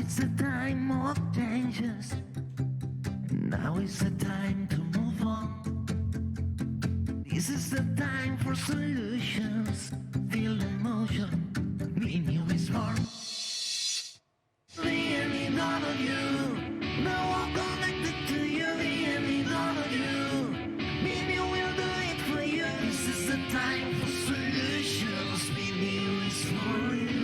it's a time of changes. Now is the time to move on. This is the time for solutions. Feel the motion. Be new is born. Me and me, none of you. Now I'm connected to you. Me and me, none of you. Me and you will do it for you. This is the time for solutions. Be new is for you.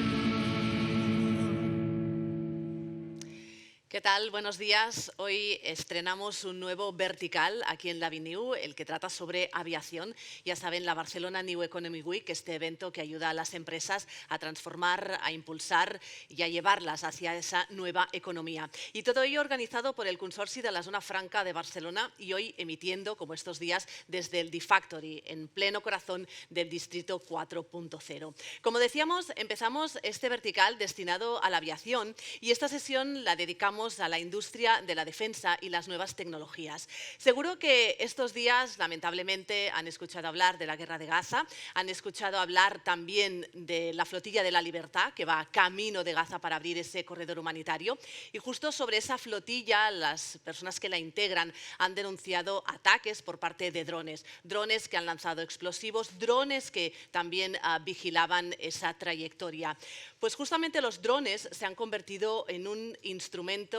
¿Qué tal? Buenos días. Hoy estrenamos un nuevo vertical aquí en la BNIU, el que trata sobre aviación. Ya saben, la Barcelona New Economy Week, este evento que ayuda a las empresas a transformar, a impulsar y a llevarlas hacia esa nueva economía. Y todo ello organizado por el Consorci de la Zona Franca de Barcelona y hoy emitiendo, como estos días, desde el D-Factory, en pleno corazón del Distrito 4.0. Como decíamos, empezamos este vertical destinado a la aviación y esta sesión la dedicamos a la industria de la defensa y las nuevas tecnologías. Seguro que estos días, lamentablemente, han escuchado hablar de la guerra de Gaza, han escuchado hablar también de la flotilla de la libertad que va camino de Gaza para abrir ese corredor humanitario. Y justo sobre esa flotilla, las personas que la integran han denunciado ataques por parte de drones. Drones que han lanzado explosivos, drones que también vigilaban esa trayectoria. Pues justamente los drones se han convertido en un instrumento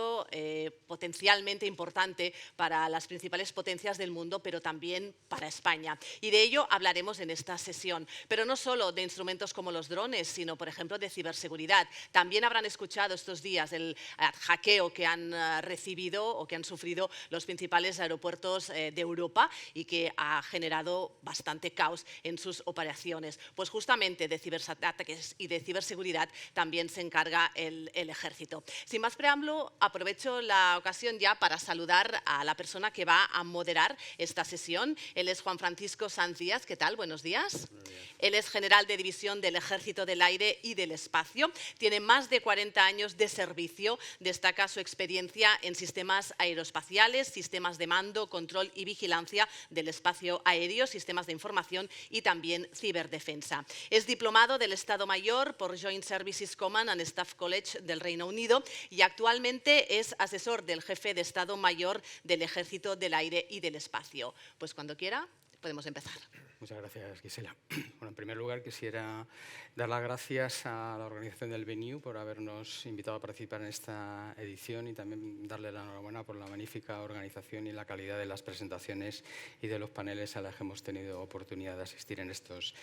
potencialmente importante para las principales potencias del mundo, pero también para España. Y de ello hablaremos en esta sesión. Pero no solo de instrumentos como los drones, sino, por ejemplo, de ciberseguridad. También habrán escuchado estos días el hackeo que han recibido o que han sufrido los principales aeropuertos de Europa y que ha generado bastante caos en sus operaciones. Pues justamente de ciberataques y de ciberseguridad también se encarga el ejército. Sin más preámbulo, aprovecho la ocasión ya para saludar a la persona que va a moderar esta sesión. Él es Juan Francisco Sanz Díaz. ¿Qué tal? Buenos días. Buenos días. Él es general de división del Ejército del Aire y del Espacio. Tiene más de 40 años de servicio. Destaca su experiencia en sistemas aeroespaciales, sistemas de mando, control y vigilancia del espacio aéreo, sistemas de información y también ciberdefensa. Es diplomado del Estado Mayor por Joint Services Command and Staff College del Reino Unido y actualmente es asesor del jefe de Estado Mayor del Ejército del Aire y del Espacio. Pues cuando quiera, podemos empezar. Muchas gracias, Gisela. Bueno, en primer lugar, quisiera dar las gracias a la organización del BNIU por habernos invitado a participar en esta edición y también darle la enhorabuena por la magnífica organización y la calidad de las presentaciones y de los paneles a las que hemos tenido oportunidad de asistir en estos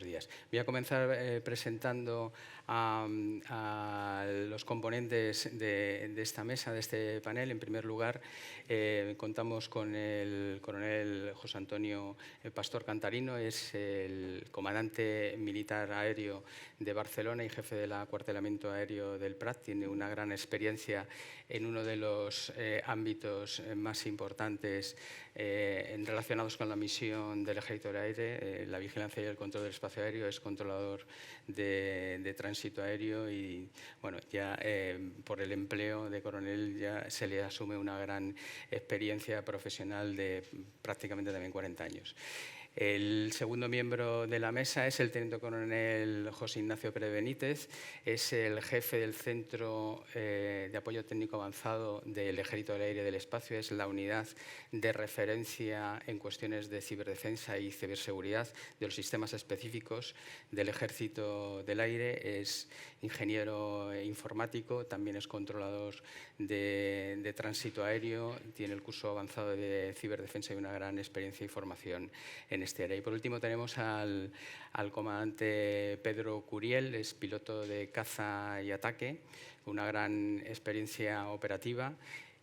días. Voy a comenzar presentando a los componentes de esta mesa, de este panel. En primer lugar, contamos con el coronel José Antonio Pastor Cantarino. Es el comandante militar aéreo de Barcelona y jefe del acuartelamiento aéreo del Prat. Tiene una gran experiencia en uno de los ámbitos más importantes relacionados con la misión del Ejército del Aire, la vigilancia y el control del espacio aéreo. Es controlador de tránsito aéreo y bueno, ya por el empleo de coronel ya se le asume una gran experiencia profesional de prácticamente también 40 años. El segundo miembro de la mesa es el teniente coronel José Ignacio Pérez Benítez. Es el jefe del Centro de Apoyo Técnico Avanzado del Ejército del Aire y del Espacio. Es la unidad de referencia en cuestiones de ciberdefensa y ciberseguridad de los sistemas específicos del Ejército del Aire. Es ingeniero informático, también es controlador de tránsito aéreo. Tiene el curso avanzado de ciberdefensa y una gran experiencia y formación en este área. Y por último tenemos al comandante Pedro Curiel, es piloto de caza y ataque, una gran experiencia operativa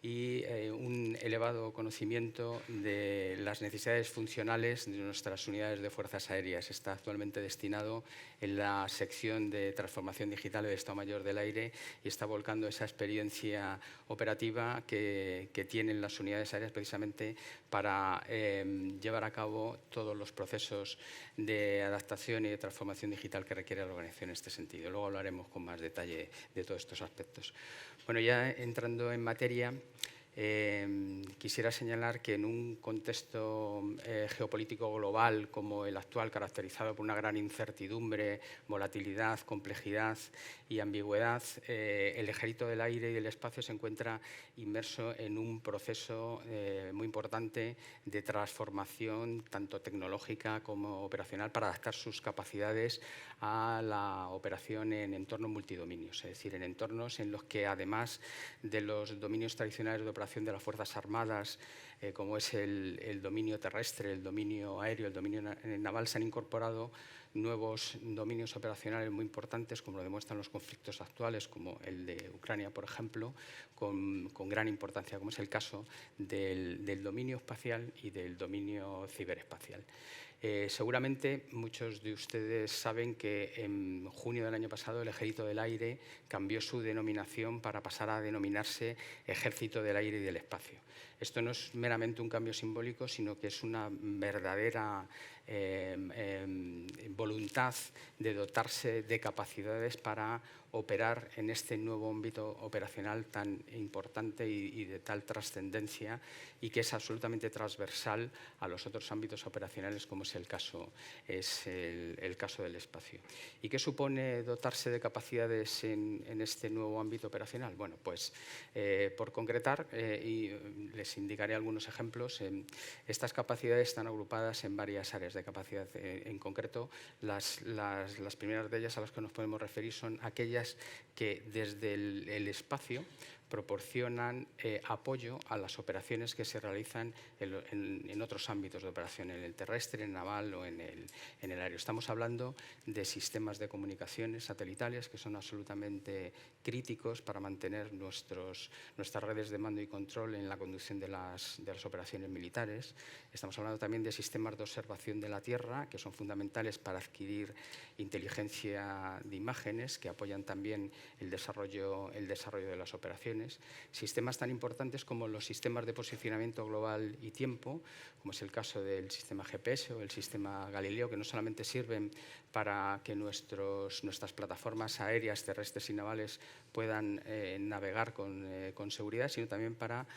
y un elevado conocimiento de las necesidades funcionales de nuestras unidades de fuerzas aéreas. Está actualmente destinado en la sección de transformación digital del Estado Mayor del Aire y está volcando esa experiencia operativa que tienen las unidades aéreas precisamente para llevar a cabo todos los procesos de adaptación y de transformación digital que requiere la organización en este sentido. Luego hablaremos con más detalle de todos estos aspectos. Bueno, ya entrando en materia, quisiera señalar que en un contexto geopolítico global como el actual, caracterizado por una gran incertidumbre, volatilidad, complejidad y ambigüedad, el Ejército del Aire y del Espacio se encuentra inmerso en un proceso muy importante de transformación, tanto tecnológica como operacional, para adaptar sus capacidades a la operación en entornos multidominios, es decir, en entornos en los que, además de los dominios tradicionales de operación de las Fuerzas Armadas, como es el dominio terrestre, el dominio aéreo, el dominio naval, se han incorporado nuevos dominios operacionales muy importantes, como lo demuestran los conflictos actuales, como el de Ucrania, por ejemplo, con gran importancia, como es el caso del dominio espacial y del dominio ciberespacial. Seguramente muchos de ustedes saben que en junio del año pasado el Ejército del Aire cambió su denominación para pasar a denominarse Ejército del Aire y del Espacio. Esto no es meramente un cambio simbólico, sino que es una verdadera voluntad de dotarse de capacidades para operar en este nuevo ámbito operacional tan importante y de tal trascendencia, y que es absolutamente transversal a los otros ámbitos operacionales, como es el caso del espacio. ¿Y qué supone dotarse de capacidades en este nuevo ámbito operacional? Bueno, pues por concretar, y les indicaré algunos ejemplos, estas capacidades están agrupadas en varias áreas de capacidad. En concreto, las primeras de ellas a las que nos podemos referir son aquellas que desde el espacio proporcionan apoyo a las operaciones que se realizan en otros ámbitos de operación, en el terrestre, en el naval o en el aéreo. Estamos hablando de sistemas de comunicaciones satelitales que son absolutamente críticos para mantener nuestras redes de mando y control en la conducción de las operaciones militares. Estamos hablando también de sistemas de observación de la Tierra, que son fundamentales para adquirir inteligencia de imágenes, que apoyan también el desarrollo de las operaciones. Sistemas tan importantes como los sistemas de posicionamiento global y tiempo, como es el caso del sistema GPS o el sistema Galileo, que no solamente sirven para que nuestras plataformas aéreas, terrestres y navales puedan navegar con seguridad, sino también para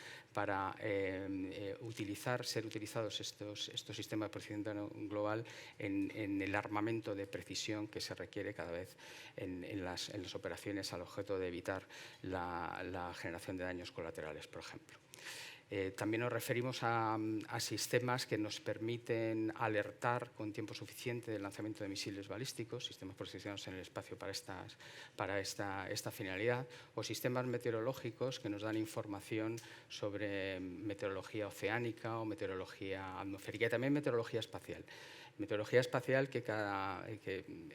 ser utilizados estos sistemas de posicionamiento global en el armamento de precisión que se requiere cada vez en las operaciones, al objeto de evitar la generación de daños colaterales, por ejemplo. También nos referimos a sistemas que nos permiten alertar con tiempo suficiente del lanzamiento de misiles balísticos, sistemas posicionados en el espacio para esta finalidad, o sistemas meteorológicos que nos dan información sobre meteorología oceánica o meteorología atmosférica, y también meteorología espacial. Meteorología espacial que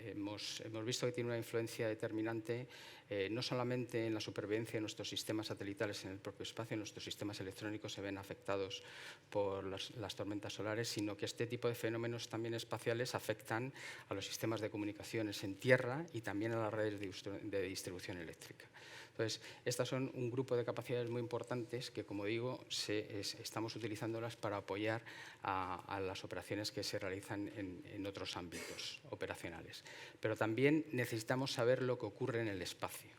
hemos visto que tiene una influencia determinante no solamente en la supervivencia de nuestros sistemas satelitales en el propio espacio, nuestros sistemas electrónicos se ven afectados por las tormentas solares, sino que este tipo de fenómenos también espaciales afectan a los sistemas de comunicaciones en tierra y también a las redes de distribución eléctrica. Entonces, estas son un grupo de capacidades muy importantes que, como digo, estamos utilizándolas para apoyar a las operaciones que se realizan en otros ámbitos operacionales. Pero también necesitamos saber lo que ocurre en el espacio,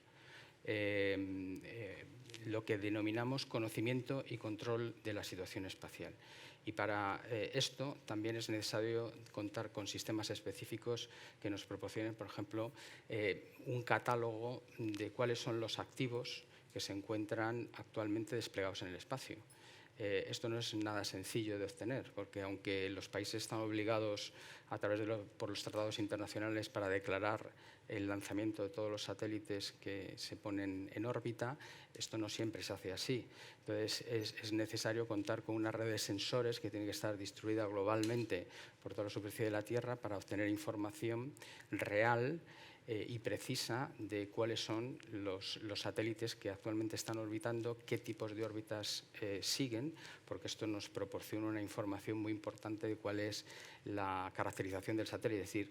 lo que denominamos conocimiento y control de la situación espacial. Y para esto también es necesario contar con sistemas específicos que nos proporcionen, por ejemplo, un catálogo de cuáles son los activos que se encuentran actualmente desplegados en el espacio. Esto no es nada sencillo de obtener, porque aunque los países están obligados por los tratados internacionales para declarar el lanzamiento de todos los satélites que se ponen en órbita, esto no siempre se hace así. Entonces, es necesario contar con una red de sensores que tiene que estar distribuida globalmente por toda la superficie de la Tierra para obtener información real y precisa de cuáles son los satélites que actualmente están orbitando, qué tipos de órbitas siguen, porque esto nos proporciona una información muy importante de cuál es la caracterización del satélite, es decir,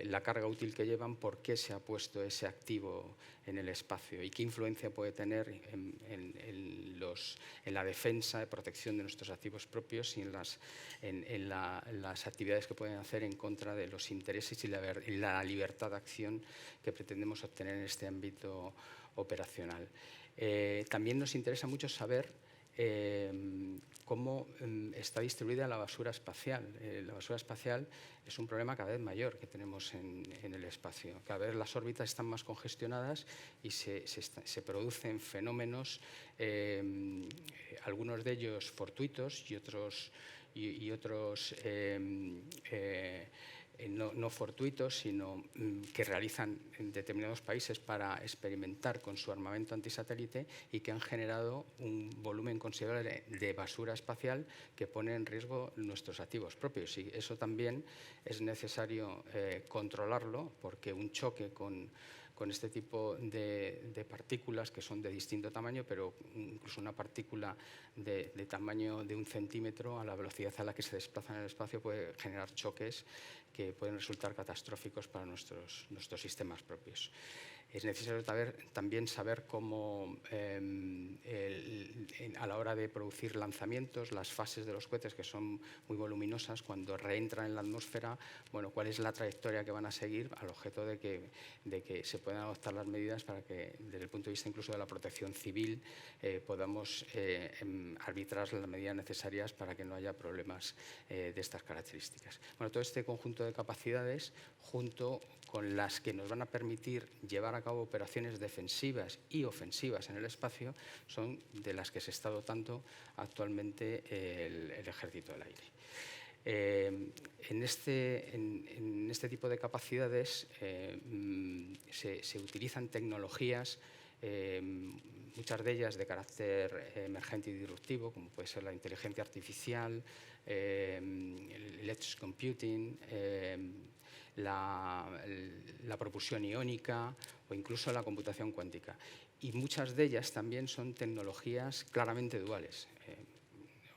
la carga útil que llevan, por qué se ha puesto ese activo en el espacio y qué influencia puede tener en la defensa, de protección de nuestros activos propios y en las actividades que pueden hacer en contra de los intereses y la libertad de acción que pretendemos obtener en este ámbito operacional. También nos interesa mucho saber cómo está distribuida la basura espacial. La basura espacial es un problema cada vez mayor que tenemos en el espacio. Cada vez las órbitas están más congestionadas y se producen fenómenos, algunos de ellos fortuitos y otros no fortuitos, sino que realizan en determinados países para experimentar con su armamento antisatélite y que han generado un volumen considerable de basura espacial que pone en riesgo nuestros activos propios. Y eso también es necesario controlarlo, porque un choque con este tipo de partículas, que son de distinto tamaño, pero incluso una partícula de tamaño de 1 centímetro, a la velocidad a la que se desplaza en el espacio, puede generar choques que pueden resultar catastróficos para nuestros sistemas propios. Es necesario también saber cómo, a la hora de producir lanzamientos, las fases de los cohetes, que son muy voluminosas, cuando reentran en la atmósfera, bueno, cuál es la trayectoria que van a seguir, al objeto de que se puedan adoptar las medidas para que, desde el punto de vista incluso de la protección civil, podamos arbitrar las medidas necesarias para que no haya problemas de estas características. Bueno, todo este conjunto de capacidades, junto con las que nos van a permitir llevar a cabo operaciones defensivas y ofensivas en el espacio, son de las que se está dotando actualmente el Ejército del Aire. En este tipo de capacidades se utilizan tecnologías, muchas de ellas de carácter emergente y disruptivo, como puede ser la inteligencia artificial, el edge computing, la propulsión iónica o incluso la computación cuántica. Y muchas de ellas también son tecnologías claramente duales.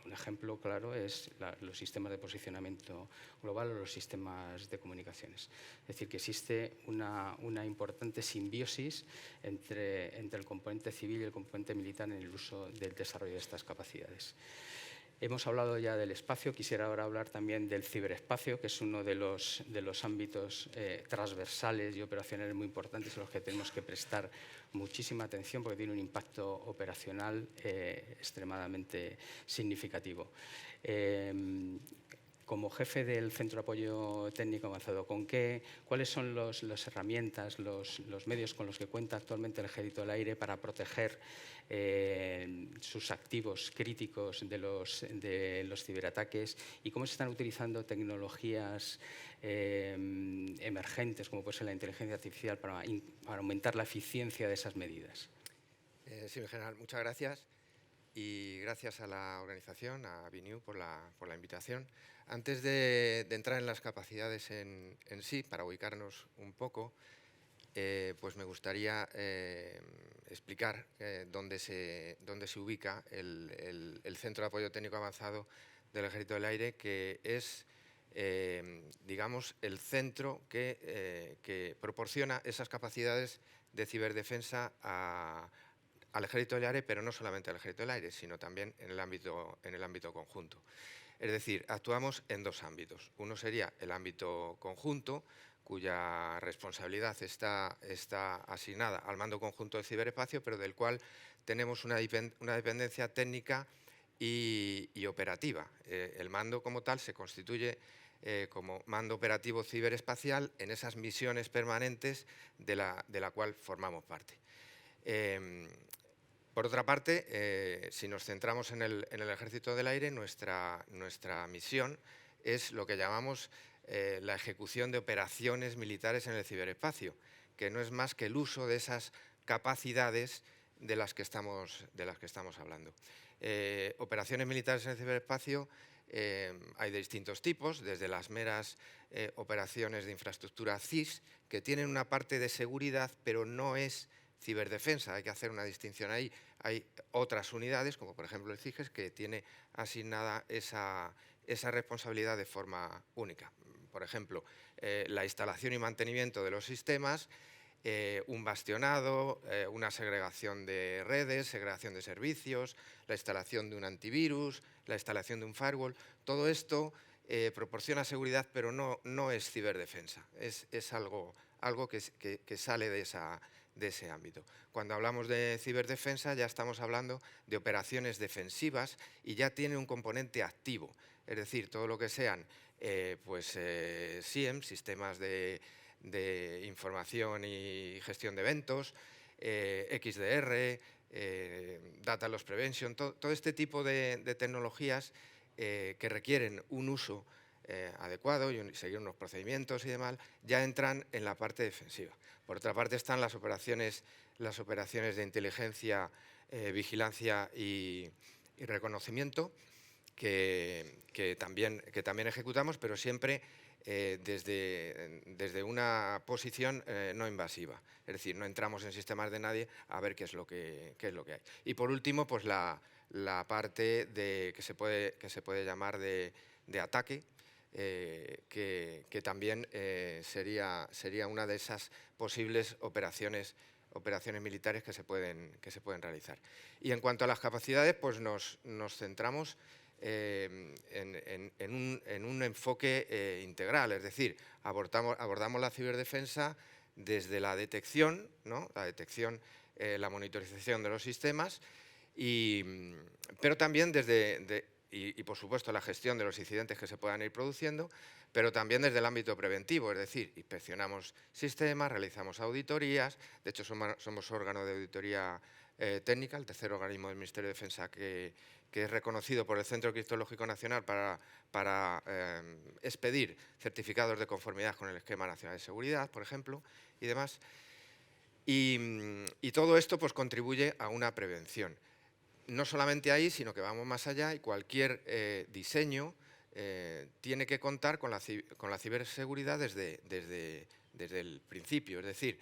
Un ejemplo claro es los sistemas de posicionamiento global o los sistemas de comunicaciones. Es decir, que existe una importante simbiosis entre el componente civil y el componente militar en el uso del desarrollo de estas capacidades. Hemos hablado ya del espacio, quisiera ahora hablar también del ciberespacio, que es uno de los ámbitos transversales y operacionales muy importantes a los que tenemos que prestar muchísima atención porque tiene un impacto operacional extremadamente significativo. Como jefe del Centro de Apoyo Técnico Avanzado, ¿cuáles son las herramientas, los medios con los que cuenta actualmente el Ejército del Aire para proteger sus activos críticos de los ciberataques, y cómo se están utilizando tecnologías emergentes, como puede ser la inteligencia artificial, para aumentar la eficiencia de esas medidas? Señor general, muchas gracias. Y gracias a la organización, a BNew, por la invitación. Antes de entrar en las capacidades en sí, para ubicarnos un poco, pues me gustaría explicar dónde se ubica el Centro de Apoyo Técnico Avanzado del Ejército del Aire, que es, digamos, el centro que proporciona esas capacidades de ciberdefensa al Ejército del Aire, pero no solamente al Ejército del Aire, sino también en el ámbito conjunto. Es decir, actuamos en dos ámbitos. Uno sería el ámbito conjunto, cuya responsabilidad está asignada al Mando Conjunto del Ciberespacio, pero del cual tenemos una dependencia técnica y operativa. El mando como tal se constituye como Mando Operativo Ciberespacial en esas misiones permanentes de la cual formamos parte. Por otra parte, si nos centramos en el Ejército del Aire, nuestra misión es lo que llamamos la ejecución de operaciones militares en el ciberespacio, que no es más que el uso de esas capacidades de las que estamos hablando. Operaciones militares en el ciberespacio hay de distintos tipos, desde las meras operaciones de infraestructura CIS, que tienen una parte de seguridad, pero no es ciberdefensa. Hay que hacer una distinción ahí. Hay otras unidades, como por ejemplo el CIGES, que tiene asignada esa responsabilidad de forma única. Por ejemplo, la instalación y mantenimiento de los sistemas, un bastionado, una segregación de redes, segregación de servicios, la instalación de un antivirus, la instalación de un firewall. Todo esto proporciona seguridad, pero no es ciberdefensa. Es algo que sale de ese ámbito. Cuando hablamos de ciberdefensa ya estamos hablando de operaciones defensivas y ya tiene un componente activo, es decir, todo lo que sean SIEM, sistemas de información y gestión de eventos, XDR, Data Loss Prevention, todo este tipo de tecnologías que requieren un uso adecuado y seguir unos procedimientos y demás, ya entran en la parte defensiva. Por otra parte están las operaciones de inteligencia, vigilancia y reconocimiento que también ejecutamos, pero siempre desde una posición no invasiva. Es decir, no entramos en sistemas de nadie a ver qué es lo que hay. Y por último, pues la parte que se puede llamar de ataque, que también sería una de esas posibles operaciones militares que se pueden realizar. Y en cuanto a las capacidades, pues nos centramos en un enfoque integral, es decir, abordamos la ciberdefensa desde la detección, ¿no? La monitorización de los sistemas, pero también y por supuesto la gestión de los incidentes que se puedan ir produciendo, pero también desde el ámbito preventivo, es decir, inspeccionamos sistemas, realizamos auditorías, de hecho somos órgano de auditoría técnica, el tercer organismo del Ministerio de Defensa que es reconocido por el Centro Criptológico Nacional para expedir certificados de conformidad con el Esquema Nacional de Seguridad, por ejemplo, y demás. Y todo esto pues contribuye a una prevención. No solamente ahí, sino que vamos más allá y cualquier diseño tiene que contar con la ciberseguridad desde el principio, es decir,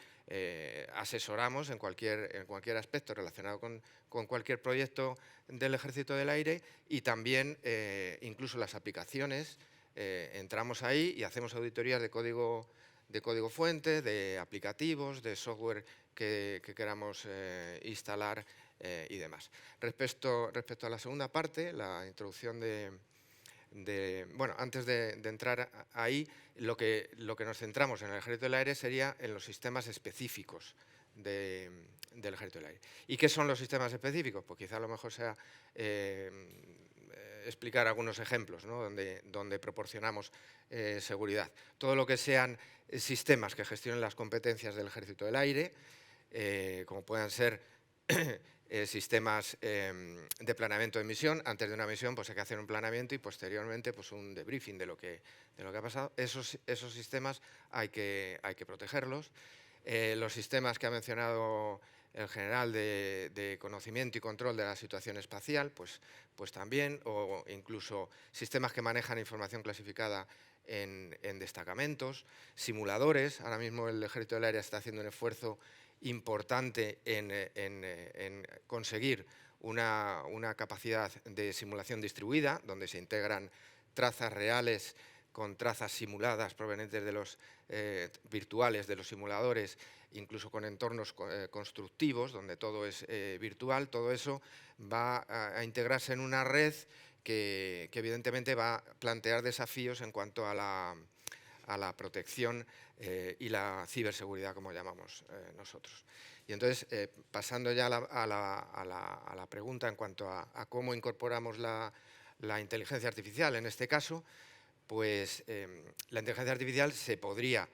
asesoramos en cualquier aspecto relacionado con cualquier proyecto del Ejército del Aire y también incluso las aplicaciones, entramos ahí y hacemos auditorías de código fuente, de aplicativos, de software que queramos instalar y demás. Respecto a la segunda parte, la introducción bueno, antes de entrar ahí, lo que nos centramos en el Ejército del Aire sería en los sistemas específicos del Ejército del Aire. ¿Y qué son los sistemas específicos? Pues quizá a lo mejor sea explicar algunos ejemplos, ¿no? donde proporcionamos seguridad. Todo lo que sean sistemas que gestionen las competencias del Ejército del Aire, como puedan ser sistemas de planeamiento de misión. Antes de una misión pues hay que hacer un planeamiento y posteriormente pues un debriefing de lo que ha pasado. Esos sistemas hay que protegerlos. Los sistemas que ha mencionado el general de conocimiento y control de la situación espacial, pues también, o incluso sistemas que manejan información clasificada en destacamentos, simuladores. Ahora mismo el Ejército del Aire está haciendo un esfuerzo importante en conseguir una capacidad de simulación distribuida, donde se integran trazas reales con trazas simuladas provenientes de los virtuales de los simuladores, incluso con entornos constructivos, donde todo es virtual. Todo eso va a integrarse en una red que evidentemente va a plantear desafíos en cuanto a la protección y la ciberseguridad, como llamamos nosotros. Y entonces, pasando ya a la pregunta en cuanto a cómo incorporamos la inteligencia artificial, en este caso, pues la inteligencia artificial se podría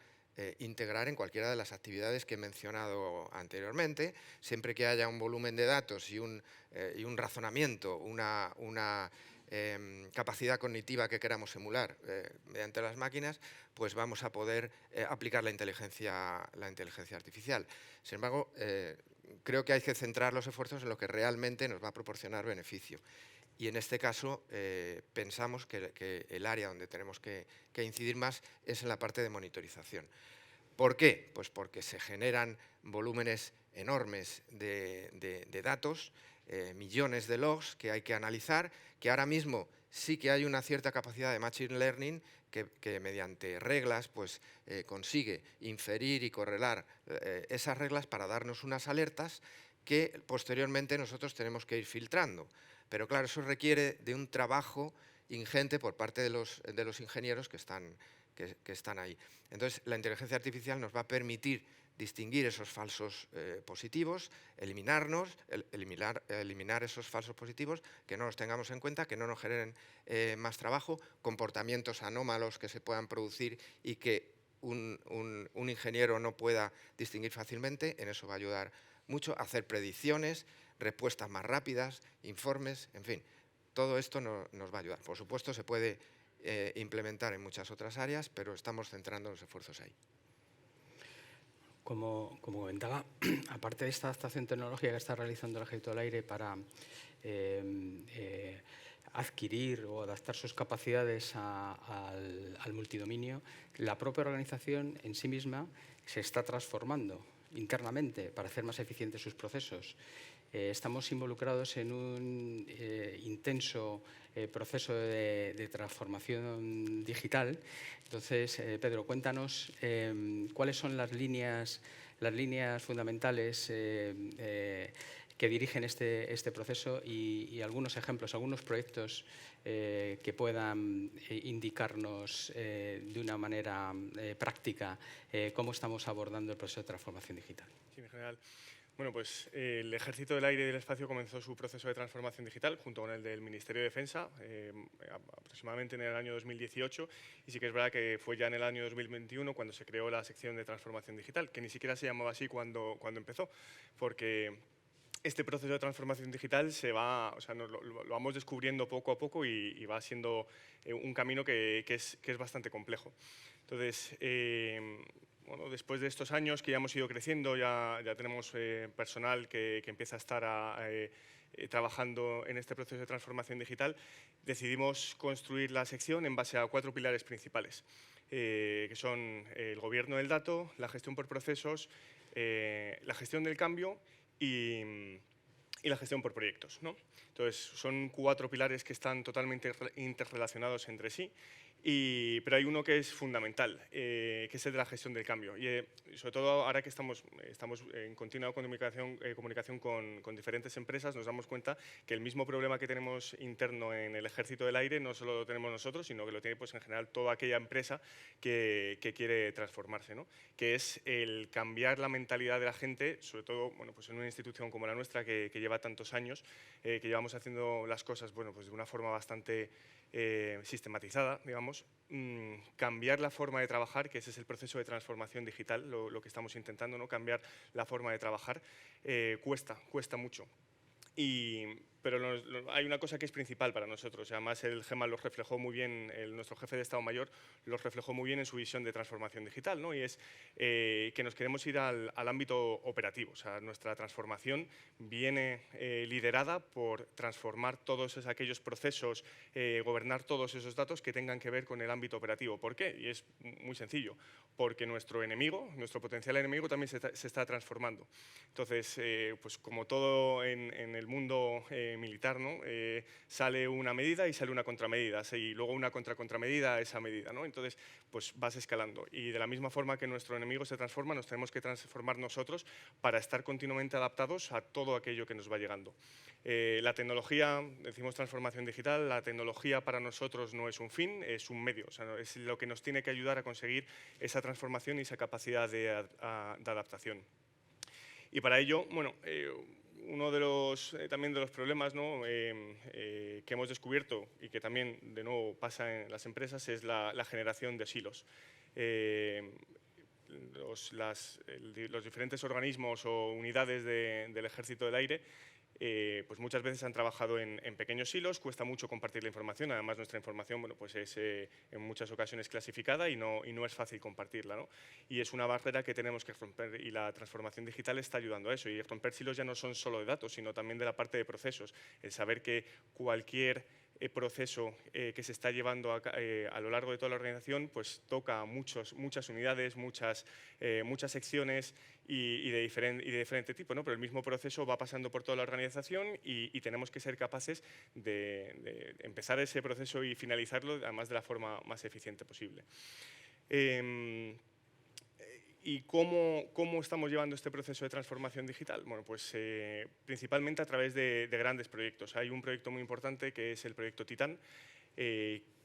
integrar en cualquiera de las actividades que he mencionado anteriormente, siempre que haya un volumen de datos y un razonamiento, una capacidad cognitiva que queramos emular mediante las máquinas, pues vamos a poder aplicar la inteligencia artificial. Sin embargo, creo que hay que centrar los esfuerzos en lo que realmente nos va a proporcionar beneficio. Y en este caso pensamos que el área donde tenemos que incidir más es en la parte de monitorización. ¿Por qué? Pues porque se generan volúmenes enormes de datos, millones de logs que hay que analizar, que ahora mismo sí que hay una cierta capacidad de machine learning que mediante reglas pues, consigue inferir y correlar esas reglas para darnos unas alertas que posteriormente nosotros tenemos que ir filtrando. Pero claro, eso requiere de un trabajo ingente por parte de los ingenieros que están ahí. Entonces, la inteligencia artificial nos va a permitir distinguir esos falsos positivos, eliminar esos falsos positivos, que no los tengamos en cuenta, que no nos generen más trabajo, comportamientos anómalos que se puedan producir y que un ingeniero no pueda distinguir fácilmente. En eso va a ayudar mucho, hacer predicciones, respuestas más rápidas, informes, en fin, todo esto nos va a ayudar. Por supuesto, se puede implementar en muchas otras áreas, pero estamos centrando los esfuerzos ahí. Como comentaba, aparte de esta adaptación tecnológica que está realizando el Ejército del Aire para adquirir o adaptar sus capacidades al multidominio, la propia organización en sí misma se está transformando internamente para hacer más eficientes sus procesos. Estamos involucrados en un intenso proceso de transformación digital. Entonces, Pedro, cuéntanos cuáles son las líneas fundamentales que dirigen este proceso y algunos ejemplos, algunos proyectos que puedan indicarnos de una manera práctica cómo estamos abordando el proceso de transformación digital. Sí, en general. Bueno, pues el Ejército del Aire y del Espacio comenzó su proceso de transformación digital junto con el del Ministerio de Defensa aproximadamente en el año 2018, y sí que es verdad que fue ya en el año 2021 cuando se creó la sección de transformación digital, que ni siquiera se llamaba así cuando empezó, porque este proceso de transformación digital lo vamos descubriendo poco a poco y va siendo un camino que es bastante complejo. Entonces, bueno, después de estos años que ya hemos ido creciendo, ya tenemos personal que empieza a estar trabajando en este proceso de transformación digital, decidimos construir la sección en base a 4 pilares principales, que son el gobierno del dato, la gestión por procesos, la gestión del cambio y la gestión por proyectos, ¿no? Entonces, son 4 pilares que están totalmente interrelacionados entre sí. Pero hay uno que es fundamental, que es el de la gestión del cambio. Y sobre todo ahora que estamos en continua comunicación con diferentes empresas, nos damos cuenta que el mismo problema que tenemos interno en el Ejército del Aire no solo lo tenemos nosotros, sino que lo tiene, pues, en general toda aquella empresa que quiere transformarse, ¿no? Que es el cambiar la mentalidad de la gente, sobre todo, bueno, pues en una institución como la nuestra que lleva tantos años, que llevamos haciendo las cosas, bueno, pues de una forma bastante sistematizada, digamos, cambiar la forma de trabajar, que ese es el proceso de transformación digital, lo que estamos intentando, ¿no? Cambiar la forma de trabajar, cuesta mucho. Pero hay una cosa que es principal para nosotros, y además el GEMA lo reflejó muy bien, nuestro jefe de Estado Mayor lo reflejó muy bien en su visión de transformación digital, ¿no? Y es que nos queremos ir al ámbito operativo. O sea, nuestra transformación viene liderada por transformar todos aquellos procesos, gobernar todos esos datos que tengan que ver con el ámbito operativo. ¿Por qué? Y es muy sencillo, porque nuestro potencial enemigo también se está transformando. Entonces, pues como todo en el mundo militar, ¿no? Sale una medida y sale una contramedida, y luego una contramedida a esa medida, ¿no? Entonces, pues vas escalando. Y de la misma forma que nuestro enemigo se transforma, nos tenemos que transformar nosotros para estar continuamente adaptados a todo aquello que nos va llegando. La tecnología, decimos transformación digital, la tecnología para nosotros no es un fin, es un medio. O sea, es lo que nos tiene que ayudar a conseguir esa transformación y esa capacidad de adaptación. Y para ello, bueno, uno de también de los problemas, ¿no? Que hemos descubierto y que también de nuevo pasa en las empresas es la generación de silos. Los diferentes organismos o unidades del Ejército del Aire pues muchas veces han trabajado en pequeños silos, cuesta mucho compartir la información, además nuestra información, bueno, pues es en muchas ocasiones clasificada y no es fácil compartirla, ¿no? Y es una barrera que tenemos que romper, y la transformación digital está ayudando a eso. Y romper silos ya no son solo de datos, sino también de la parte de procesos, el saber que cualquier proceso que se está llevando a lo largo de toda la organización, pues toca muchas unidades, muchas secciones y de diferente tipo, ¿no? Pero el mismo proceso va pasando por toda la organización y tenemos que ser capaces de empezar ese proceso y finalizarlo, además de la forma más eficiente posible. ¿Y cómo estamos llevando este proceso de transformación digital? Bueno, pues principalmente a través de grandes proyectos. Hay un proyecto muy importante que es el proyecto Titán,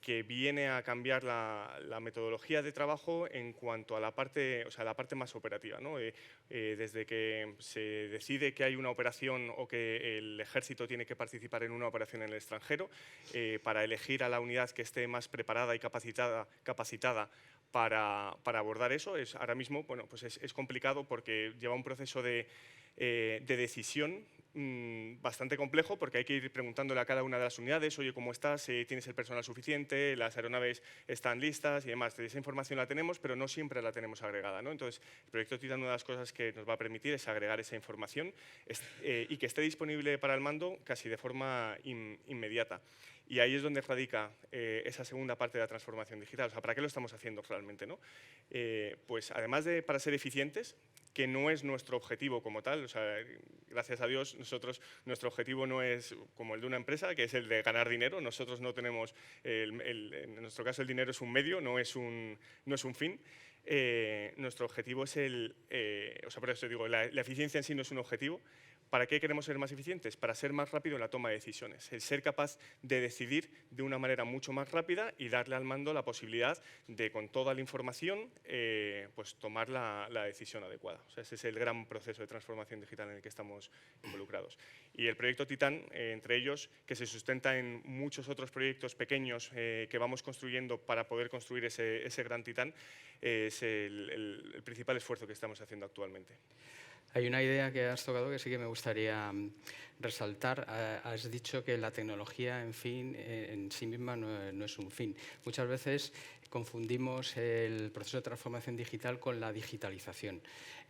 que viene a cambiar la metodología de trabajo en cuanto a la parte, o sea, la parte más operativa, ¿no? Desde que se decide que hay una operación o que el ejército tiene que participar en una operación en el extranjero, para elegir a la unidad que esté más preparada y capacitada para abordar eso, ahora mismo bueno, pues es complicado porque lleva un proceso de decisión bastante complejo, porque hay que ir preguntándole a cada una de las unidades, oye, ¿cómo estás? ¿Tienes el personal suficiente? ¿Las aeronaves están listas? Y demás. Esa información la tenemos, pero no siempre la tenemos agregada, ¿no? Entonces, el proyecto Titan, una de las cosas que nos va a permitir es agregar esa información y que esté disponible para el mando casi de forma inmediata. Y ahí es donde radica esa segunda parte de la transformación digital. O sea, ¿para qué lo estamos haciendo realmente, no? Pues además de para ser eficientes, que no es nuestro objetivo como tal, o sea, gracias a Dios, nuestro objetivo no es como el de una empresa, que es el de ganar dinero. Nosotros no tenemos, en nuestro caso el dinero es un medio, no es un fin. Nuestro objetivo es o sea, por eso digo, la eficiencia en sí no es un objetivo. ¿Para qué queremos ser más eficientes? Para ser más rápido en la toma de decisiones, el ser capaz de decidir de una manera mucho más rápida y darle al mando la posibilidad de, con toda la información, pues tomar la decisión adecuada. O sea, ese es el gran proceso de transformación digital en el que estamos involucrados. Y el proyecto Titan, entre ellos, que se sustenta en muchos otros proyectos pequeños que vamos construyendo para poder construir ese gran Titan, es el principal esfuerzo que estamos haciendo actualmente. Hay una idea que has tocado que sí que me gustaría resaltar. Has dicho que la tecnología, en sí misma no es un fin. Muchas veces confundimos el proceso de transformación digital con la digitalización.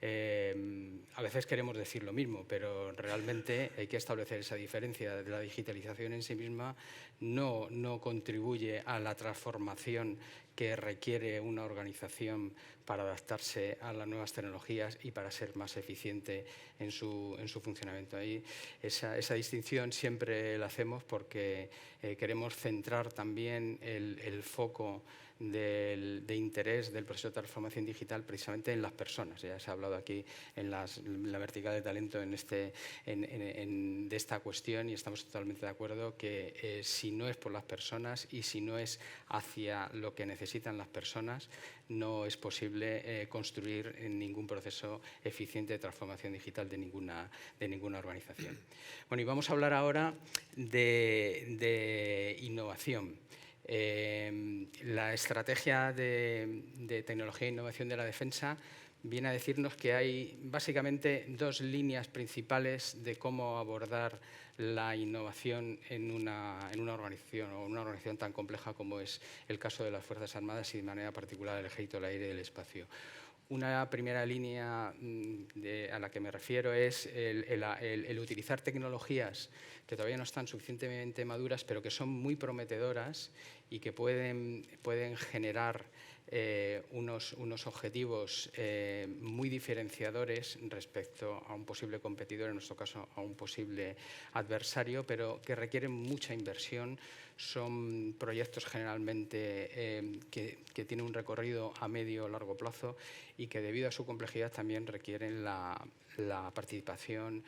A veces queremos decir lo mismo, pero realmente hay que establecer esa diferencia. La digitalización en sí misma no contribuye a la transformación que requiere una organización para adaptarse a las nuevas tecnologías y para ser más eficiente en su funcionamiento. Ahí esa distinción siempre la hacemos porque queremos centrar también el foco de interés del proceso de transformación digital precisamente en las personas. Ya se ha hablado aquí en la vertical de talento de esta cuestión y estamos totalmente de acuerdo que si no es por las personas y si no es hacia lo que necesitan las personas, no es posible construir ningún proceso eficiente de transformación digital de ninguna organización. Bueno, y vamos a hablar ahora de innovación. La estrategia de tecnología e innovación de la defensa viene a decirnos que hay básicamente dos líneas principales de cómo abordar la innovación en una organización o una organización tan compleja como es el caso de las Fuerzas Armadas y de manera particular el Ejército del Aire y del Espacio. Una primera línea a la que me refiero es el utilizar tecnologías que todavía no están suficientemente maduras, pero que son muy prometedoras y que pueden generar unos objetivos muy diferenciadores respecto a un posible competidor, en nuestro caso a un posible adversario, pero que requieren mucha inversión. Son proyectos generalmente que tienen un recorrido a medio o largo plazo y que debido a su complejidad también requieren la participación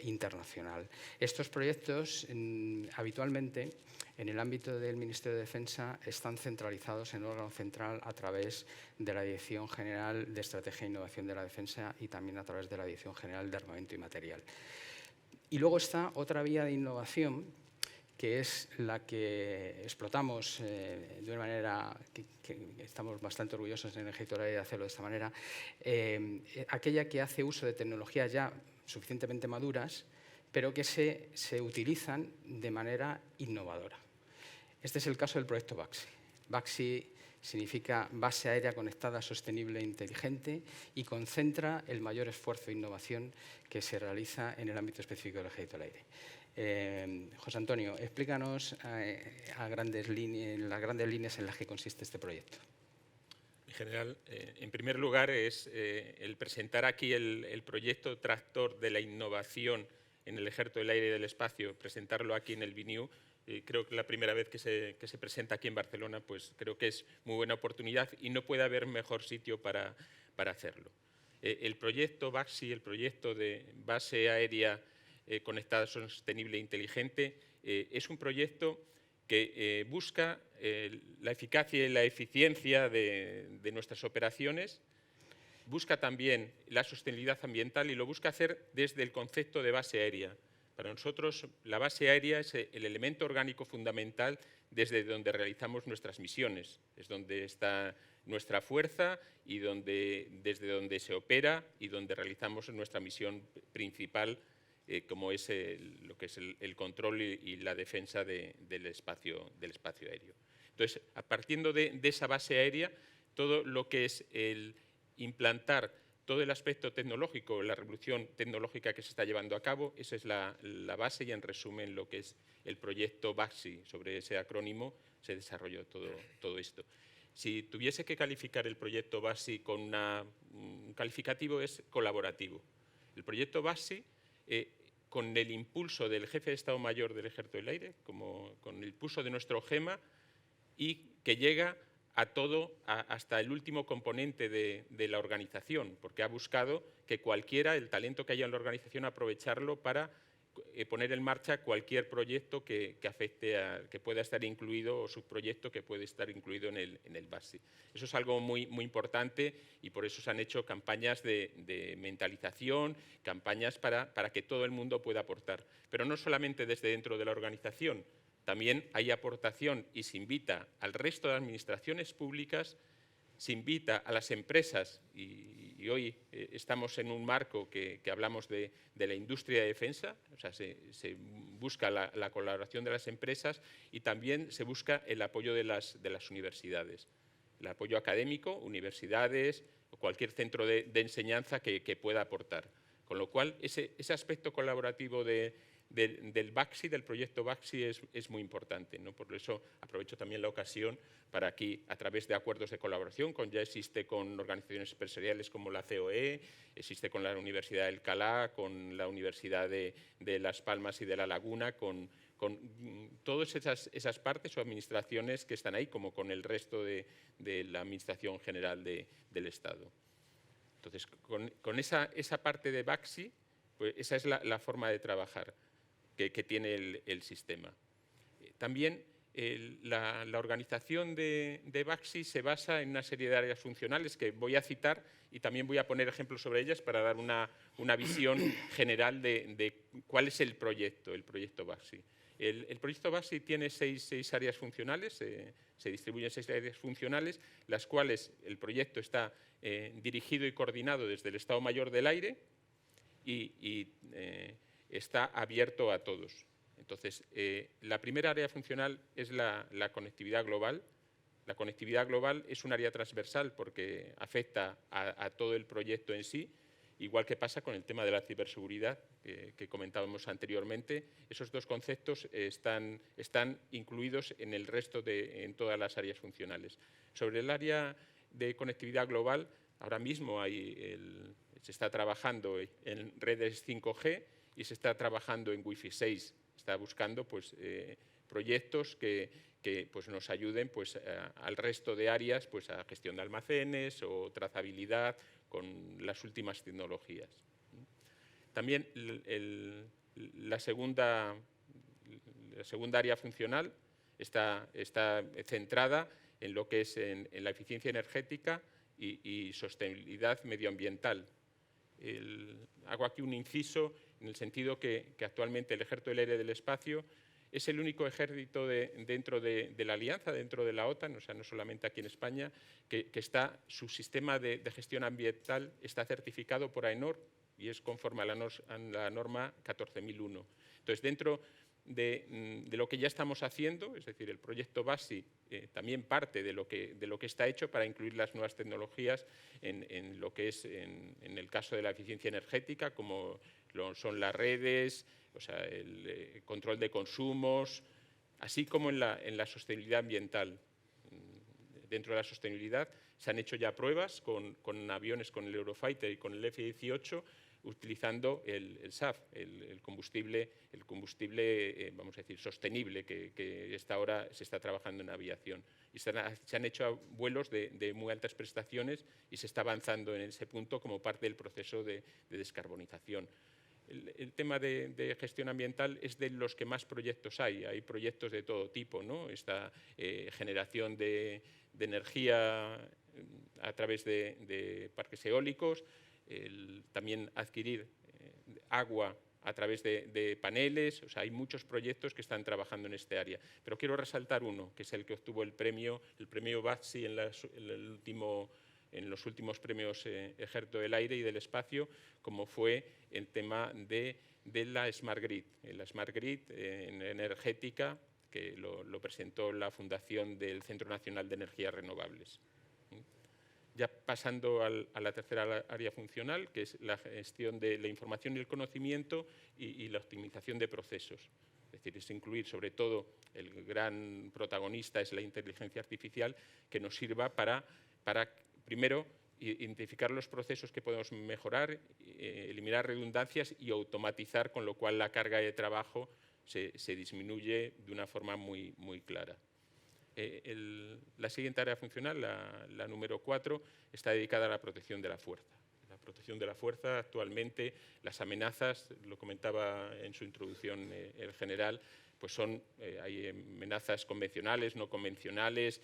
internacional. Estos proyectos habitualmente en el ámbito del Ministerio de Defensa están centralizados en un órgano central a través de la Dirección General de Estrategia e Innovación de la Defensa y también a través de la Dirección General de Armamento y Material. Y luego está otra vía de innovación que es la que explotamos de una manera que estamos bastante orgullosos en el Ejército de hacerlo de esta manera, aquella que hace uso de tecnologías ya suficientemente maduras, pero que se utilizan de manera innovadora. Este es el caso del proyecto BACSI. BACSI significa Base Aérea Conectada Sostenible e Inteligente y concentra el mayor esfuerzo de innovación que se realiza en el ámbito específico del Ejército del Aire. José Antonio, explícanos las grandes líneas en las que consiste este proyecto. En general, en primer lugar, es el presentar aquí el proyecto tractor de la innovación en el Ejército del Aire y del Espacio, presentarlo aquí en el BNIU. Creo que la primera vez que se presenta aquí en Barcelona, pues creo que es muy buena oportunidad y no puede haber mejor sitio para hacerlo. El proyecto BACSI, el proyecto de Base Aérea Conectada Sostenible e Inteligente, es un proyecto que busca la eficacia y la eficiencia de nuestras operaciones, busca también la sostenibilidad ambiental y lo busca hacer desde el concepto de base aérea. Para nosotros, la base aérea es el elemento orgánico fundamental desde donde realizamos nuestras misiones. Es donde está nuestra fuerza y desde donde se opera y donde realizamos nuestra misión principal, como es lo que es el control y la defensa del espacio aéreo. Entonces, partiendo de esa base aérea, todo lo que es el implantar todo el aspecto tecnológico, la revolución tecnológica que se está llevando a cabo, esa es la base y, en resumen, lo que es el proyecto BACSI. Sobre ese acrónimo se desarrolló todo esto. Si tuviese que calificar el proyecto BACSI con un calificativo, es colaborativo. El proyecto BACSI, con el impulso del jefe de Estado Mayor del Ejército del Aire, con el impulso de nuestro GEMA, y que llega a todo, hasta el último componente de la organización, porque ha buscado que cualquiera, el talento que haya en la organización, aprovecharlo para poner en marcha cualquier proyecto que afecte que pueda estar incluido, o subproyecto que puede estar incluido en el BACSI. Eso es algo muy, muy importante, y por eso se han hecho campañas de mentalización, campañas para que todo el mundo pueda aportar. Pero no solamente desde dentro de la organización, también hay aportación y se invita al resto de administraciones públicas, se invita a las empresas, y hoy estamos en un marco que hablamos de la industria de defensa, o sea, se busca la colaboración de las empresas, y también se busca el apoyo de las universidades, el apoyo académico, universidades o cualquier centro de enseñanza que pueda aportar. Con lo cual, ese aspecto colaborativo del BACSI, del proyecto BACSI, es muy importante, ¿no? Por eso aprovecho también la ocasión para aquí, a través de acuerdos de colaboración, ya existe con organizaciones empresariales como la COE, existe con la Universidad de Alcalá, con la Universidad de Las Palmas y de La Laguna, con todas esas partes o administraciones que están ahí, como con el resto de la Administración General del Estado. Entonces, con esa parte de BACSI, pues esa es la forma de trabajar que tiene el sistema. También la organización de BACSI se basa en una serie de áreas funcionales que voy a citar, y también voy a poner ejemplos sobre ellas para dar una visión general de cuál es el proyecto BACSI. El proyecto BACSI tiene seis áreas funcionales, se distribuyen 6 áreas funcionales, las cuales el proyecto está dirigido y coordinado desde el Estado Mayor del Aire y está abierto a todos. Entonces, la primera área funcional es la conectividad global. La conectividad global es un área transversal porque afecta a todo el proyecto en sí, igual que pasa con el tema de la ciberseguridad que comentábamos anteriormente. Esos dos conceptos están incluidos en el resto en todas las áreas funcionales. Sobre el área de conectividad global, ahora mismo se está trabajando en redes 5G y se está trabajando en Wi-Fi 6. Está buscando pues, proyectos que pues, nos ayuden pues, al resto de áreas pues, a gestión de almacenes o trazabilidad con las últimas tecnologías. También la segunda área funcional está centrada en lo que es en la eficiencia energética y sostenibilidad medioambiental. Hago aquí un inciso en el sentido que actualmente el Ejército del Aire del Espacio es el único ejército dentro de la Alianza, dentro de la OTAN, o sea, no solamente aquí en España, que su sistema de gestión ambiental está certificado por AENOR y es conforme a la norma 14001. Entonces, dentro de lo que ya estamos haciendo, es decir, el proyecto BACSI también parte de lo que está hecho para incluir las nuevas tecnologías en lo que es, en el caso de la eficiencia energética, como son las redes, o sea, el control de consumos, así como en la sostenibilidad ambiental. Dentro de la sostenibilidad se han hecho ya pruebas con aviones, con el Eurofighter y con el F-18, utilizando el SAF, el combustible, vamos a decir, sostenible, que ahora se está trabajando en aviación. Y se han hecho vuelos de muy altas prestaciones y se está avanzando en ese punto como parte del proceso de descarbonización. el tema de gestión ambiental es de los que más proyectos hay. Hay proyectos de todo tipo, ¿no? Esta generación de energía a través de parques eólicos, también adquirir agua a través de paneles. O sea, hay muchos proyectos que están trabajando en este área. Pero quiero resaltar uno, que es el que obtuvo el premio BATSI en los últimos premios Ejército del Aire y del Espacio, como fue el tema de la Smart Grid. La Smart Grid energética, que lo presentó la Fundación del Centro Nacional de Energías Renovables. Ya pasando a la tercera área funcional, que es la gestión de la información y el conocimiento y la optimización de procesos. Es decir, es incluir, sobre todo, el gran protagonista es la inteligencia artificial, que nos sirva para primero, identificar los procesos que podemos mejorar, eliminar redundancias y automatizar, con lo cual la carga de trabajo se disminuye de una forma muy, muy clara. La siguiente área funcional, la número 4, está dedicada a la protección de la fuerza. La protección de la fuerza, actualmente, las amenazas, lo comentaba en su introducción el general, pues hay amenazas convencionales, no convencionales,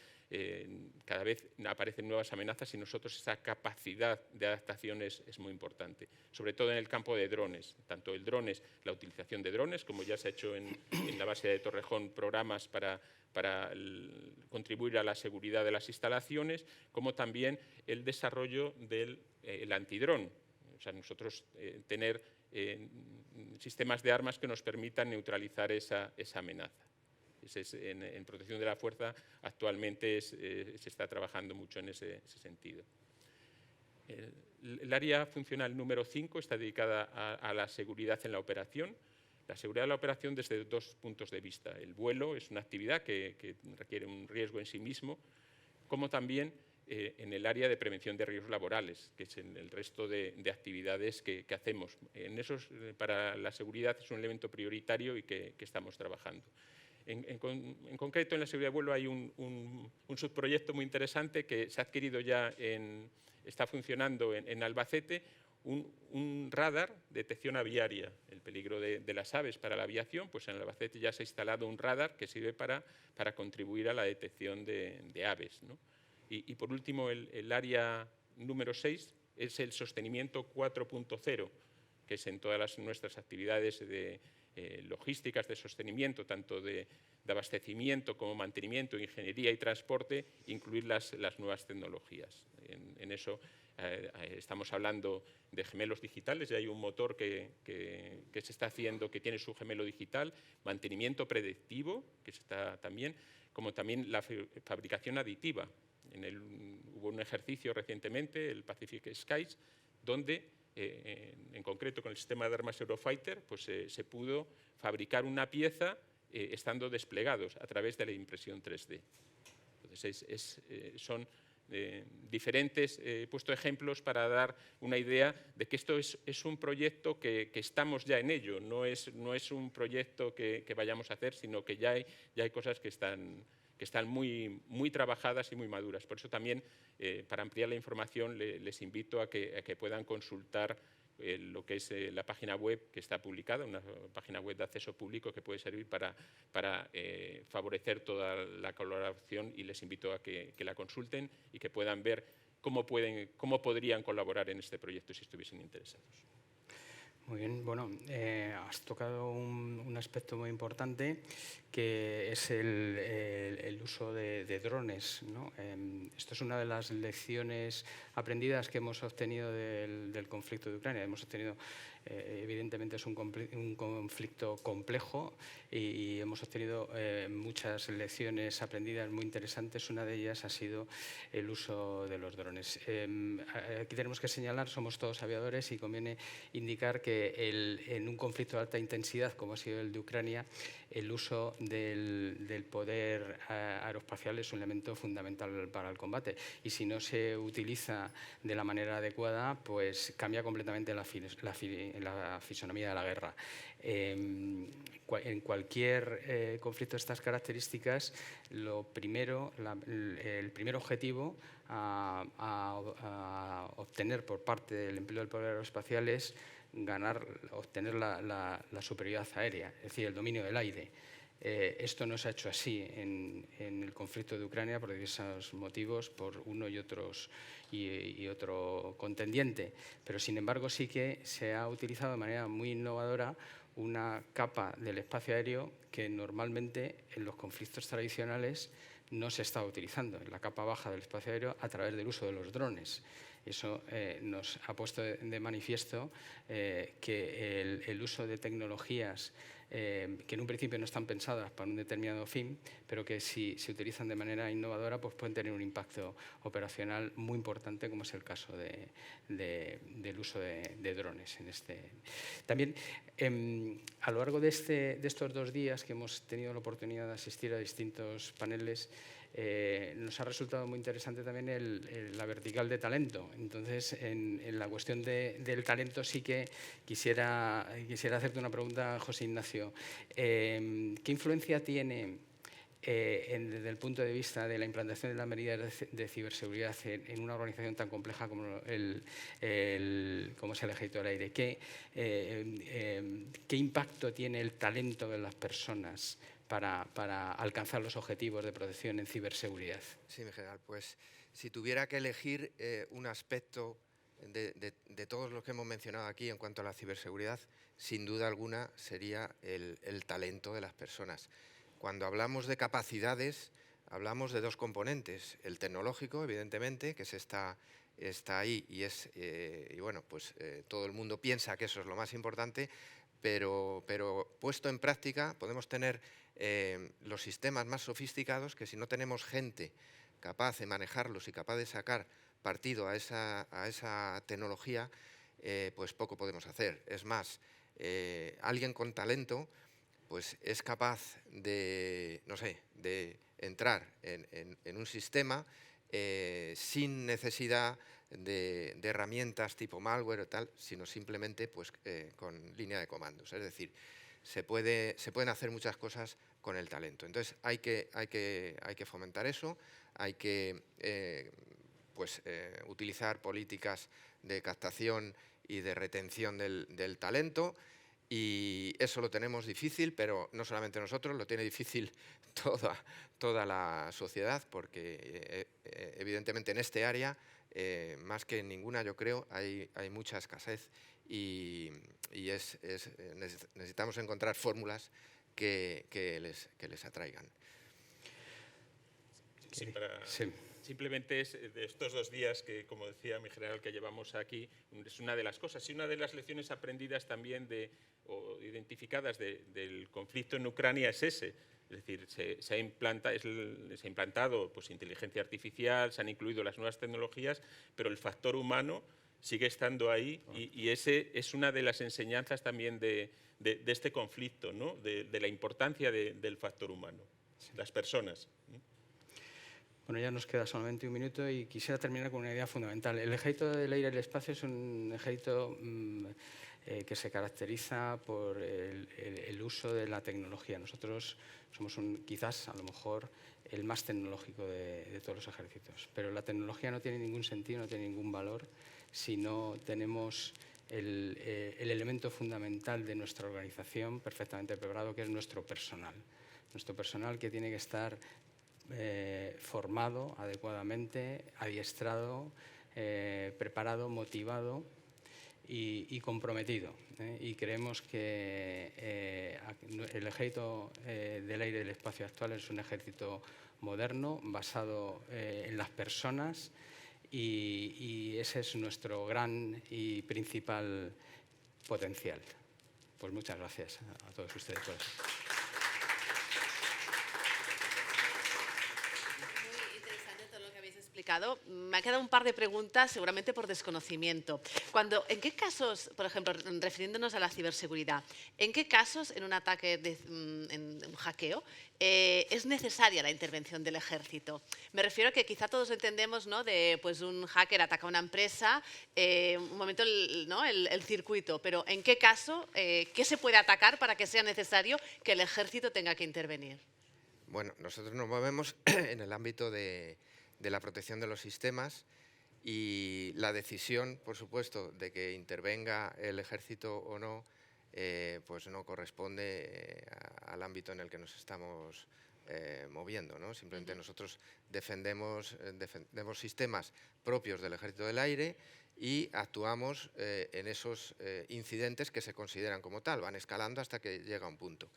cada vez aparecen nuevas amenazas y nosotros esa capacidad de adaptación es muy importante, sobre todo en el campo de drones. Tanto el drones, la utilización de drones, como ya se ha hecho en la base de Torrejón, programas para contribuir a la seguridad de las instalaciones, como también el desarrollo del antidrón. O sea, nosotros tener sistemas de armas que nos permitan neutralizar esa amenaza. En protección de la fuerza actualmente se está trabajando mucho en ese sentido. El área funcional número 5 está dedicada a la seguridad en la operación. La seguridad de la operación desde dos puntos de vista. El vuelo es una actividad que requiere un riesgo en sí mismo, como también en el área de prevención de riesgos laborales, que es en el resto de actividades que hacemos. En esos, para la seguridad es un elemento prioritario y que estamos trabajando. En concreto, en la seguridad de vuelo hay un subproyecto muy interesante que se ha adquirido ya, está funcionando en Albacete, un radar de detección aviaria, el peligro de las aves para la aviación. Pues en Albacete ya se ha instalado un radar que sirve para contribuir a la detección de aves, ¿no? Y por último, el área número 6 es el sostenimiento 4.0, que es en todas nuestras actividades de logísticas de sostenimiento, tanto de abastecimiento como mantenimiento, ingeniería y transporte, incluir las nuevas tecnologías. En eso estamos hablando de gemelos digitales. Ya hay un motor que se está haciendo, que tiene su gemelo digital, mantenimiento predictivo, que se está también, como también la fabricación aditiva. Hubo un ejercicio recientemente, el Pacific Skies, donde, en concreto con el sistema de armas Eurofighter, pues se pudo fabricar una pieza estando desplegados a través de la impresión 3D. Entonces, son diferentes, he puesto ejemplos para dar una idea de que esto es un proyecto que estamos ya en ello, no es un proyecto que vayamos a hacer, sino que ya hay cosas que están muy, muy trabajadas y muy maduras. Por eso también, para ampliar la información, les invito a que puedan consultar lo que es la página web que está publicada, una página web de acceso público que puede servir para favorecer toda la colaboración, y les invito a que la consulten y que puedan ver cómo podrían colaborar en este proyecto si estuviesen interesados. Muy bien, bueno, has tocado un aspecto muy importante, que es el uso de drones, ¿no? Esto es una de las lecciones aprendidas que hemos obtenido del conflicto de Ucrania. Hemos obtenido, evidentemente, es un conflicto complejo y hemos obtenido muchas lecciones aprendidas muy interesantes. Una de ellas ha sido el uso de los drones. Aquí tenemos que señalar, somos todos aviadores, y conviene indicar que en un conflicto de alta intensidad como ha sido el de Ucrania, el uso del poder aeroespacial es un elemento fundamental para el combate, y si no se utiliza de la manera adecuada, pues cambia completamente la fisonomía de la guerra. En cualquier conflicto de estas características, el primer objetivo a obtener por parte del empleo del poder aeroespacial es obtener la superioridad aérea, es decir, el dominio del aire. Esto no se ha hecho así en el conflicto de Ucrania por diversos motivos, por uno y otro contendiente, pero sin embargo sí que se ha utilizado de manera muy innovadora una capa del espacio aéreo que normalmente en los conflictos tradicionales no se estaba utilizando, en la capa baja del espacio aéreo a través del uso de los drones. Eso nos ha puesto de manifiesto que el uso de tecnologías que en un principio no están pensadas para un determinado fin, pero que si se utilizan de manera innovadora pues pueden tener un impacto operacional muy importante, como es el caso del uso de drones. También, a lo largo de estos 2 días que hemos tenido la oportunidad de asistir a distintos paneles, nos ha resultado muy interesante también la vertical de talento. Entonces, en la cuestión del talento sí que quisiera hacerte una pregunta, José Ignacio. ¿Qué influencia tiene desde el punto de vista de la implantación de las medidas de ciberseguridad en una organización tan compleja como es el Ejército del Aire? ¿Qué impacto tiene el talento de las personas para alcanzar los objetivos de protección en ciberseguridad? Sí, mi general, pues si tuviera que elegir un aspecto de todos los que hemos mencionado aquí en cuanto a la ciberseguridad, sin duda alguna sería el talento de las personas. Cuando hablamos de capacidades, hablamos de 2 componentes. El tecnológico, evidentemente, que está ahí y bueno, pues todo el mundo piensa que eso es lo más importante, pero puesto en práctica podemos tener los sistemas más sofisticados que si no tenemos gente capaz de manejarlos y capaz de sacar partido a esa tecnología, pues poco podemos hacer. Es más, alguien con talento pues es capaz de, no sé, de entrar en un sistema sin necesidad de herramientas tipo malware o tal, sino simplemente pues, con línea de comandos. Es decir, se pueden hacer muchas cosas con el talento. Entonces hay que fomentar eso, hay que utilizar políticas de captación y de retención del talento, y eso lo tenemos difícil, pero no solamente nosotros, lo tiene difícil toda la sociedad, porque evidentemente en este área, más que en ninguna, yo creo, hay mucha escasez y necesitamos encontrar fórmulas que les atraigan. Sí, Sí. Simplemente es de estos 2 días que, como decía mi general, que llevamos aquí, es una de las cosas y una de las lecciones aprendidas también o identificadas del conflicto en Ucrania es ese. Es decir, se ha implantado pues, inteligencia artificial, se han incluido las nuevas tecnologías, pero el factor humano sigue estando ahí y ese es una de las enseñanzas también de este conflicto, ¿no? de la importancia del factor humano, las personas. Bueno, ya nos queda solamente 1 minuto y quisiera terminar con una idea fundamental. El Ejército del Aire y el Espacio es un ejército que se caracteriza por el uso de la tecnología. Nosotros somos quizás, a lo mejor, el más tecnológico de todos los ejércitos. Pero la tecnología no tiene ningún sentido, no tiene ningún valor si no tenemos el elemento fundamental de nuestra organización perfectamente preparado, que es nuestro personal. Nuestro personal que tiene que estar formado adecuadamente, adiestrado, preparado, motivado y comprometido. Y creemos que el Ejército del Aire y del Espacio actual es un ejército moderno, basado en las personas, y ese es nuestro gran y principal potencial. Pues muchas gracias a todos ustedes por eso. Me ha quedado un par de preguntas, seguramente por desconocimiento. ¿En qué casos, por ejemplo, refiriéndonos a la ciberseguridad, en qué casos en un ataque, en un hackeo, es necesaria la intervención del ejército? Me refiero a que quizá todos entendemos, ¿no?, de pues, un hacker ataca a una empresa, un momento el circuito, pero ¿en qué caso, qué se puede atacar para que sea necesario que el ejército tenga que intervenir? Bueno, nosotros nos movemos en el ámbito de la protección de los sistemas Y la decisión, por supuesto, de que intervenga el ejército o no, pues no corresponde al ámbito en el que nos estamos moviendo, ¿no? Simplemente nosotros defendemos sistemas propios del Ejército del Aire y actuamos en esos incidentes que se consideran como tal, van escalando hasta que llega a un punto.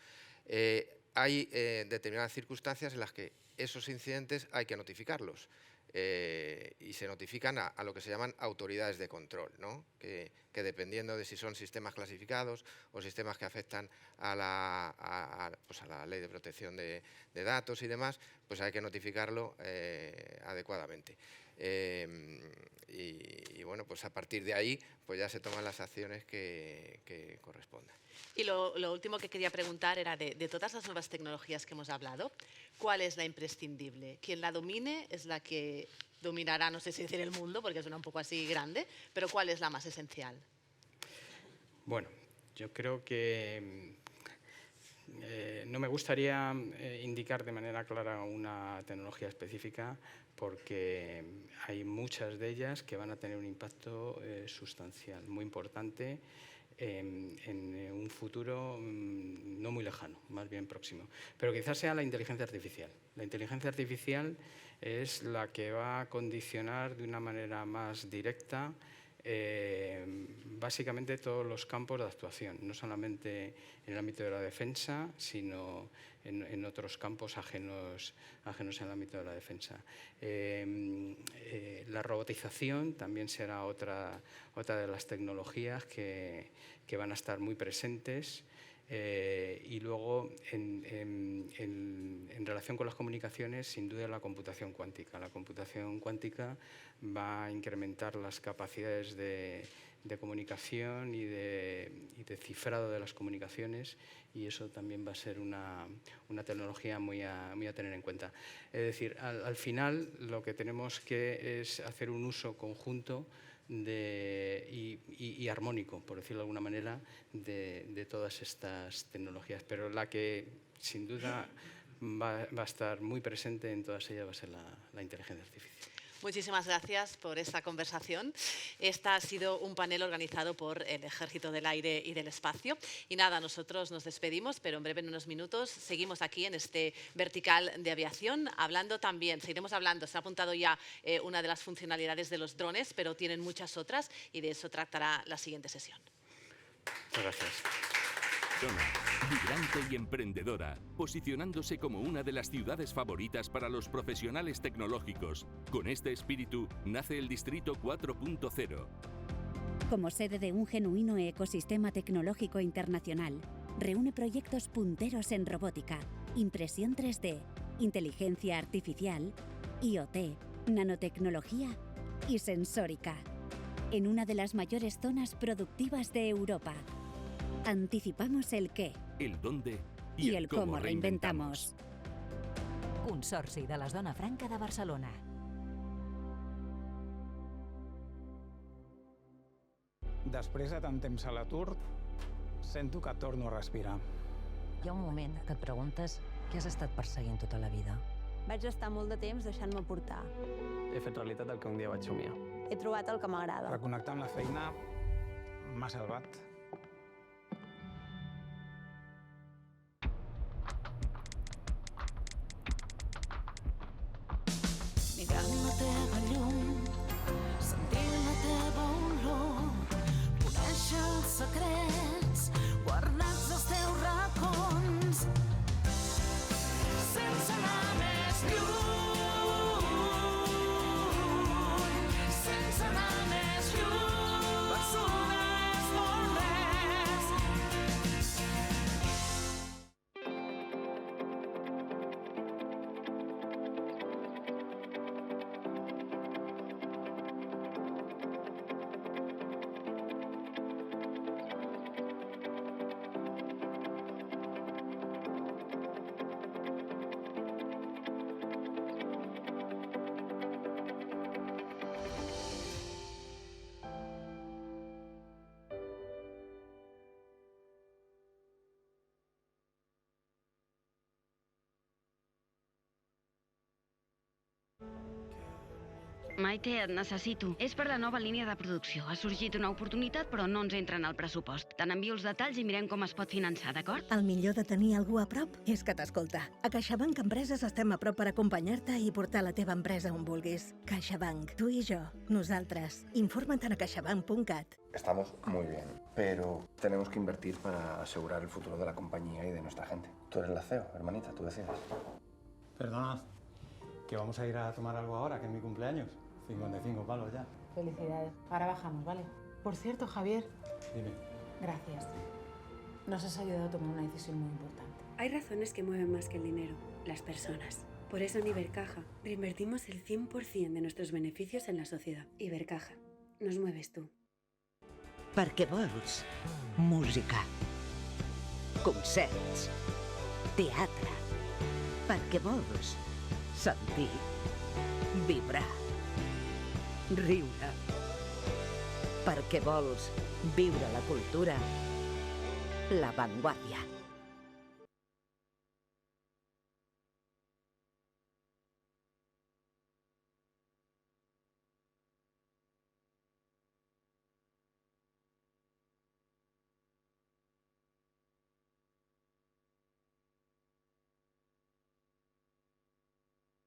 Hay determinadas circunstancias en las que esos incidentes hay que notificarlos. Y se notifican a lo que se llaman autoridades de control, ¿no? que dependiendo de si son sistemas clasificados o sistemas que afectan a la ley de protección de datos y demás, pues hay que notificarlo adecuadamente. Y bueno, pues a partir de ahí pues ya se toman las acciones que correspondan. Y lo último que quería preguntar era de todas las nuevas tecnologías que hemos hablado, ¿cuál es la imprescindible? Quien la domine es la que dominará, no sé si decir el mundo, porque suena un poco así grande, pero ¿cuál es la más esencial? Bueno, yo creo que no me gustaría indicar de manera clara una tecnología específica, porque hay muchas de ellas que van a tener un impacto sustancial, muy importante, en un futuro no muy lejano, más bien próximo. Pero quizás sea la inteligencia artificial. La inteligencia artificial es la que va a condicionar de una manera más directa básicamente todos los campos de actuación, no solamente en el ámbito de la defensa, sino en otros campos ajenos al ámbito de la defensa. La robotización también será otra de las tecnologías que van a estar muy presentes. Y luego, en relación con las comunicaciones, sin duda la computación cuántica. La computación cuántica va a incrementar las capacidades de comunicación y de cifrado de las comunicaciones, y eso también va a ser una tecnología muy a tener en cuenta. Es decir, al final lo que tenemos que es hacer un uso conjunto y armónico, por decirlo de alguna manera, de todas estas tecnologías. Pero la que sin duda va a estar muy presente en todas ellas va a ser la inteligencia artificial. Muchísimas gracias por esta conversación. Este ha sido un panel organizado por el Ejército del Aire y del Espacio. Y nada, nosotros nos despedimos, pero en breve, en unos minutos, seguimos aquí en este vertical de aviación, seguiremos hablando, se ha apuntado ya una de las funcionalidades de los drones, pero tienen muchas otras y de eso tratará la siguiente sesión. Muchas gracias. Vibrante y emprendedora, posicionándose como una de las ciudades favoritas para los profesionales tecnológicos. Con este espíritu nace el Distrito 4.0. Como sede de un genuino ecosistema tecnológico internacional, reúne proyectos punteros en robótica, impresión 3D, inteligencia artificial, IoT, nanotecnología y sensórica, en una de las mayores zonas productivas de Europa. Anticipamos el qué, el dónde i el cómo reinventamos. Consorci de la Zona Franca de Barcelona. Després de tant temps a l'atur, sento que torno a respirar. Hi ha un moment que et preguntes què has estat perseguint tota la vida. Vaig estar molt de temps deixant-me portar. He fet realitat el que un dia vaig somiar. He trobat el que m'agrada. Reconnectar amb la feina m'ha salvat. Mirant la teva llum, sentint la teva olor, conèixer els secrets guardats als teus racons, sense anar més lluny, sense anar més lluny. Barcelona és molt gran. Maite, et necessito. És per la nova línia de producció. Ha sorgit una oportunitat, però no ens entra en el pressupost. Te n'envio els detalls i mirem com es pot finançar, d'acord? El millor de tenir algú a prop és que t'escolta. A CaixaBank Empreses estem a prop per acompanyar-te i portar la teva empresa on vulguis. CaixaBank, tu i jo, nosaltres. Informa't a caixabank.cat. Estamos muy bien, pero tenemos que invertir para asegurar el futuro de la compañía y de nuestra gente. Tú eres la CEO, hermanita, tú decides. Perdona, que vamos a ir a tomar algo ahora, que es mi cumpleaños. 55 palos ya. Felicidades. Ahora bajamos, ¿vale? Por cierto, Javier. Dime. Gracias. Nos has ayudado a tomar una decisión muy importante. Hay razones que mueven más que el dinero, las personas. Por eso en Ibercaja reinvertimos el 100% de nuestros beneficios en la sociedad. Ibercaja, nos mueves tú. Perquè vols música, concerts, teatre. Perquè vols sentir, vibrar, riure. Perquè vols viure la cultura, La Vanguardia.